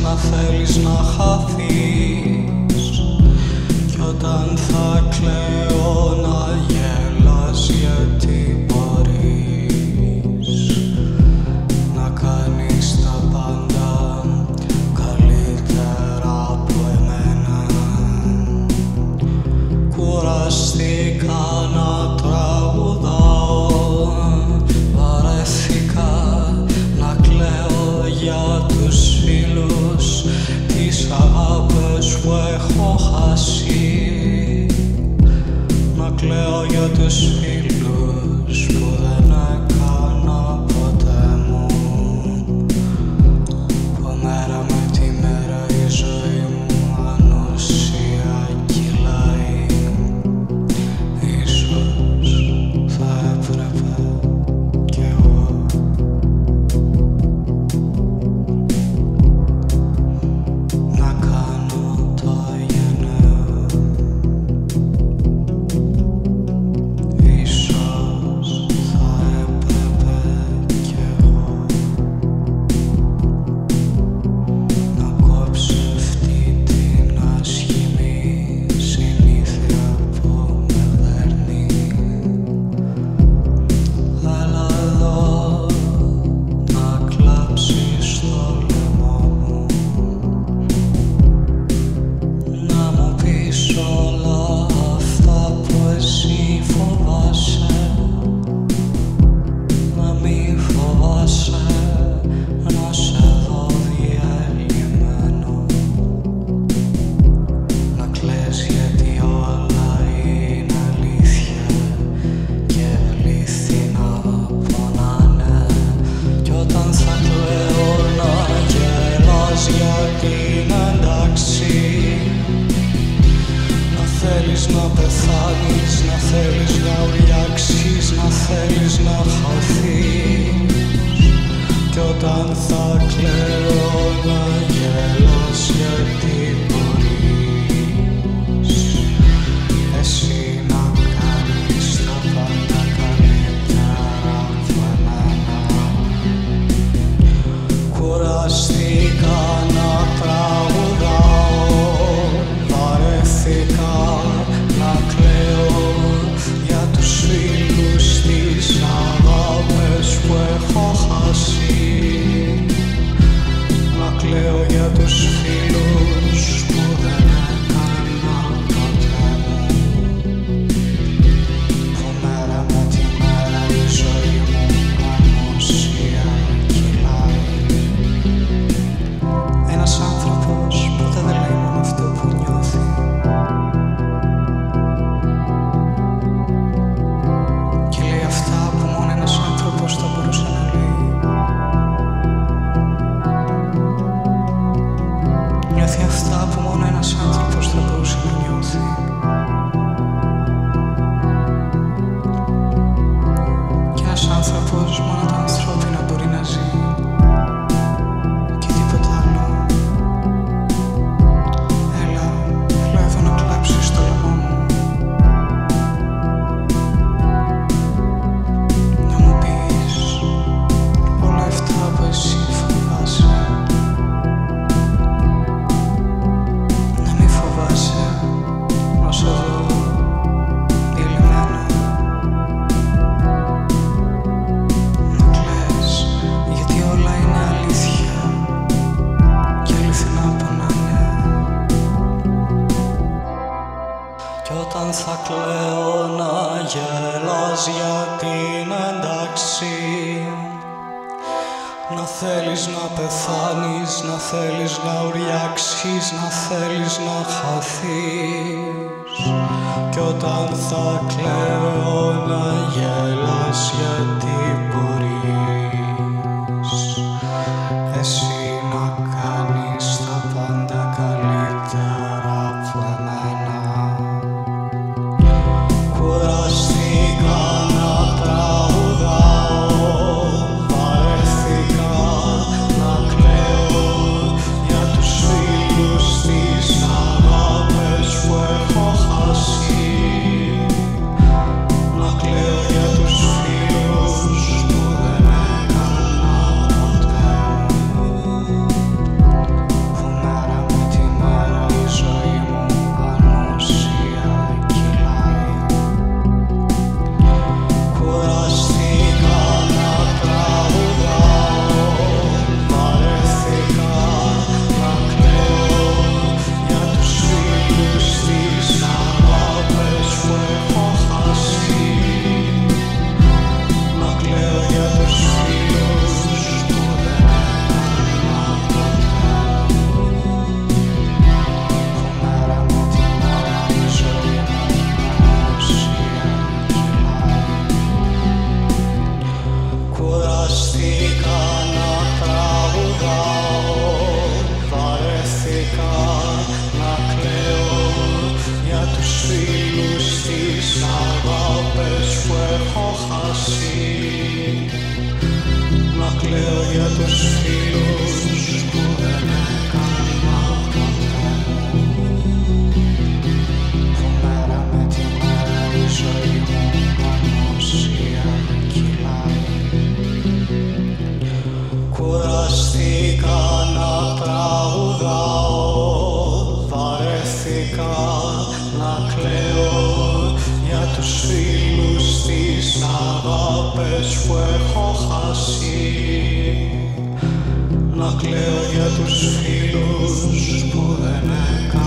να θέλεις να χαθείς. Κι όταν θα κλαίω να γελάς, γιατί μπορείς να κάνεις τα πάντα καλύτερα από εμένα. Κουραστήκα να τραγουδάω, βαρέθηκα να κλαίω για τους φίλους, τις αγάπες που έχω χάσει. Να κλαίω για τους φίλους που δεν έκανα ποτέ μου, που μέρα με τη μέρα η ζωή μου ανούσια κυλάει. Ίσως θα έπρεπε κι εγώ να κάνω το γενναίο. Ίσως θα έπρεπε κι εγώ να κόψω αυτή την άσχημη συνήθεια που με δέρνει. Έλα εδώ να κλάψεις στο λαιμό μου, να μου πεις όλα αυτά που εσύ φοβάσαι. Να μη φοβάσαι να σε δω διαλυμένο, να κλαις γιατί όλα είναι αλήθεια και αλήθινα πονάνε. Κι όταν θα κλαίω να γελάς, γιατί είναι εντάξει. Να θέλεις να πεθάνεις, να θέλεις να ουριάξεις, να θέλεις να χαθείς. Κι όταν θα κλαίω να γελάς, γιατί μπορείς εσύ να κάνεις τα πάντα καλύτερα από εμένα. Κουραστήκα να τραγουδάω, βαρέθηκα να κλαίω για τους φίλους, τις αγάπες που έχω χάσει. Να κλαίω για τους φίλους που δεν έκανα ποτέ μου, που μέρα με τη μέρα η ζωή μου ανούσια κυλάει. Ένας άνθρωπος ποτέ δεν λέει μόνο αυτό που νιώθει. Και λέει αυτά που μόνο ένας άνθρωπος θα μπορούσε να λέει. Νιώθει αυτά που μόνο ένας άνθρωπος θα μπορούσε να νιώθει. Και ένας άνθρωπος μόνο τα ανθρώπινα μπορεί να ζει και τίποτα άλλο. Έλα, έλα εδώ να κλάψεις στο λαιμό μου, να μου πεις όλα αυτά που εσύ φοβάσαι. Να μη φοβάσαι να σε δω διαλυμένο, να κλαις γιατί όλα είναι αλήθεια και αληθινά πονάνε. Κι όταν θα κλαίω να γελάς, γιατί είναι εντάξει. Να θέλεις να πεθάνεις, να θέλεις να ουριάξεις, να θέλεις να χαθείς. Κι όταν θα κλαίω να γελάς, γιατί μπορείς εσύ να κάνεις τα πάντα καλύτερα από εμένα. Κουραστήκα να τραγουδάω, βαρέθηκα να κλαίω για τους φίλους, τις αγάπες που έχω χάσει. Να κλαίω για τους φίλους που Κουραστήκα να τραγουδάω, βαρέθηκα να κλαίω για τους φίλους τις αγάπες που έχω χάσει. Να κλαίω για τους φίλους που δεν έκανα ποτέ. Που μέρα με τη μέρα η ζωή μου ανοσία κυλάει. Κουραστήκα να τραγουδάω, βαρέθηκα να κλαίω για τους φίλους τις αγάπες που έχω χάσει. Να κλαίω για τους φίλους που δεν έκανα.